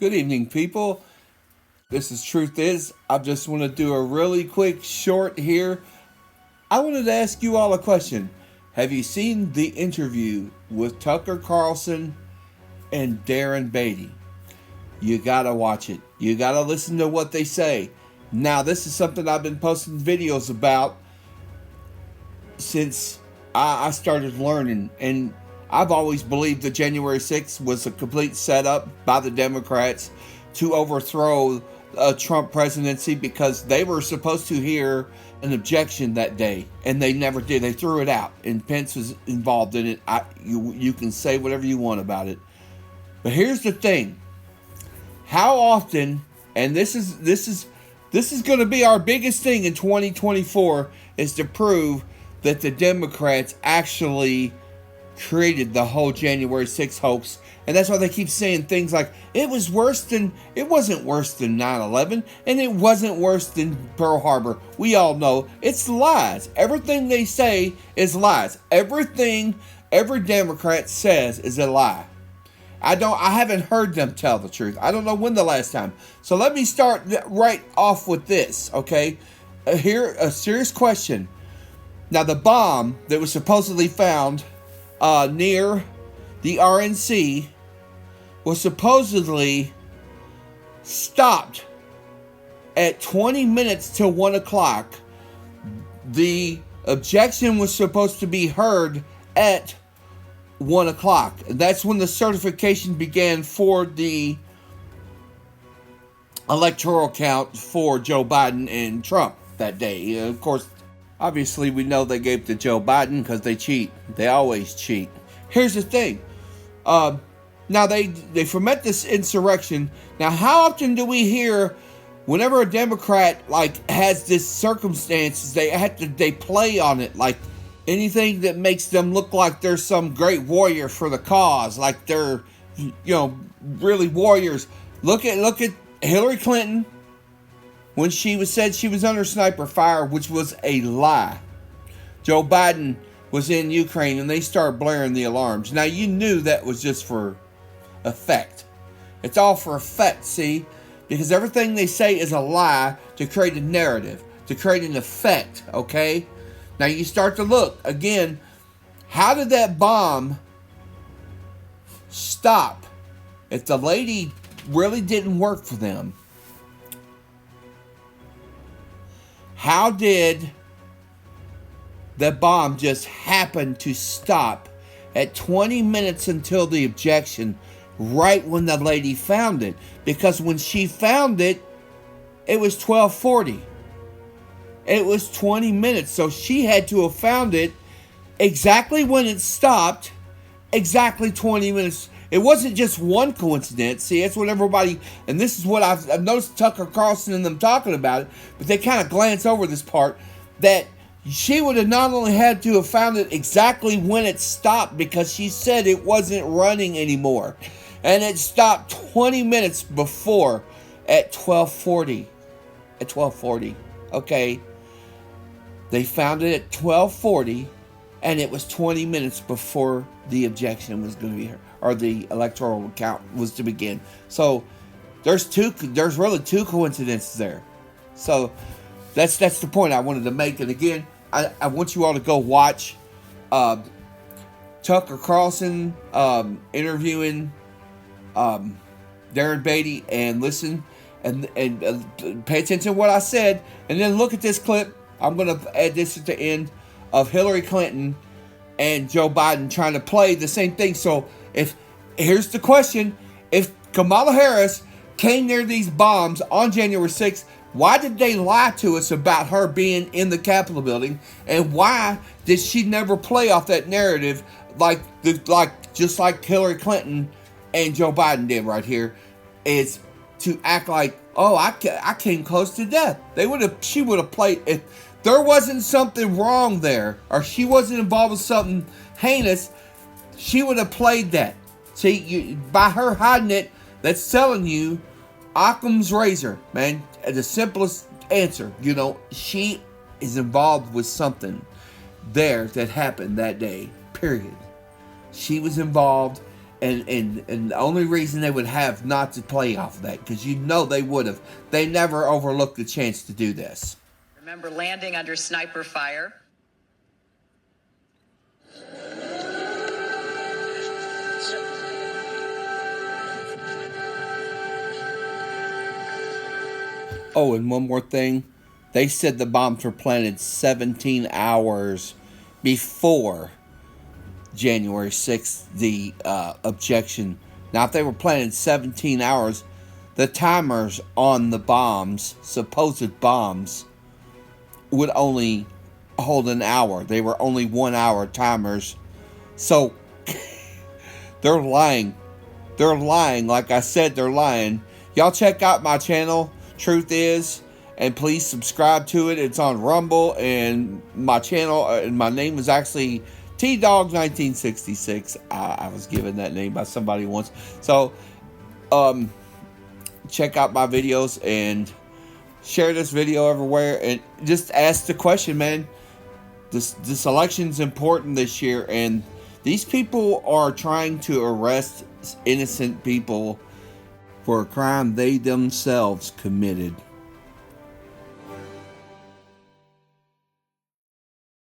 Good evening, people. This is Truth Is. I just want to do a really quick short here. I wanted to ask you all a question. Have you seen the interview with Tucker Carlson and Darren Beatty? You gotta watch it. You gotta listen to what they say. Now, this is something I've been posting videos about since I started learning, and I've always believed that January 6th was a complete setup by the Democrats to overthrow a Trump presidency because they were supposed to hear an objection that day, and they never did. They threw it out, and Pence was involved in it. You can say whatever you want about it, but here's the thing: how often, and this is going to be our biggest thing in 2024, is to prove that the Democrats actually created the whole January 6th hoax. And that's why they keep saying things like, it wasn't worse than 9/11, and it wasn't worse than Pearl Harbor. We all know it's lies. Everything they say is lies. Everything every Democrat says is a lie. I haven't heard them tell the truth. I don't know when the last time. So let me start right off with this, okay? Here, a serious question. Now, the bomb that was supposedly found near the RNC was supposedly stopped at 20 minutes till 1 o'clock. The objection was supposed to be heard at 1 o'clock. That's when the certification began for the electoral count for Joe Biden and Trump that day. Of course, obviously, we know they gave it to Joe Biden because they cheat. They always cheat. Here's the thing. Now, they foment this insurrection. Now, how often do we hear whenever a Democrat, has this circumstances, they play on it, like anything that makes them look like they're some great warrior for the cause, like they're, really warriors. Look at Hillary Clinton when said she was under sniper fire, which was a lie. Joe Biden was in Ukraine and they started blaring the alarms. Now, you knew that was just for effect. It's all for effect, see? Because everything they say is a lie to create a narrative, to create an effect, okay? Now, you start to look, again, how did that bomb stop if the lady really didn't work for them? How did that bomb just happen to stop at 20 minutes until the objection, right when the lady found it? Because when she found it, it was 12:40. It was 20 minutes, so she had to have found it exactly when it stopped, exactly 20 minutes. It wasn't just one coincidence. See, that's what everybody, and this is what I've noticed Tucker Carlson and them talking about it, but they kind of glance over this part, that she would have not only had to have found it exactly when it stopped, because she said it wasn't running anymore. And it stopped 20 minutes before at 12:40. At 12:40, okay? They found it at 12:40, and it was 20 minutes before the objection was going to be heard, or the electoral count was to begin. So there's really two coincidences there. So that's the point I wanted to make. And again, I want you all to go watch Tucker Carlson interviewing Darren Beatty and listen and pay attention to what I said, and then look at this clip. I'm going to add this at the end of Hillary Clinton and Joe Biden trying to play the same thing. So here's the question: if Kamala Harris came near these bombs on January 6th, why did they lie to us about her being in the Capitol building? And why did she never play off that narrative just like Hillary Clinton and Joe Biden did right here, is to act like, oh, I came close to death. She would have played, if there wasn't something wrong there, or she wasn't involved with something heinous, she would have played that. See, by her hiding it, that's telling you Occam's razor, man. The simplest answer, she is involved with something there that happened that day, period. She was involved, And the only reason they would have not to play off of that, because you know they would have. They never overlooked the chance to do this. Remember landing under sniper fire. Oh, and one more thing. They said the bombs were planted 17 hours before January 6th, the objection. Now, if they were planted 17 hours, the timers on the bombs, supposed bombs, would only hold an hour. They were only 1 hour timers. So, they're lying. They're lying. Like I said, they're lying. Y'all check out my channel, Truth Is, and please subscribe to it. It's on Rumble, and my channel, and my name is actually T-Dog1966. I was given that name by somebody once. So, check out my videos and share this video everywhere, and just ask the question, man. This election's important this year, and these people are trying to arrest innocent people for a crime they themselves committed.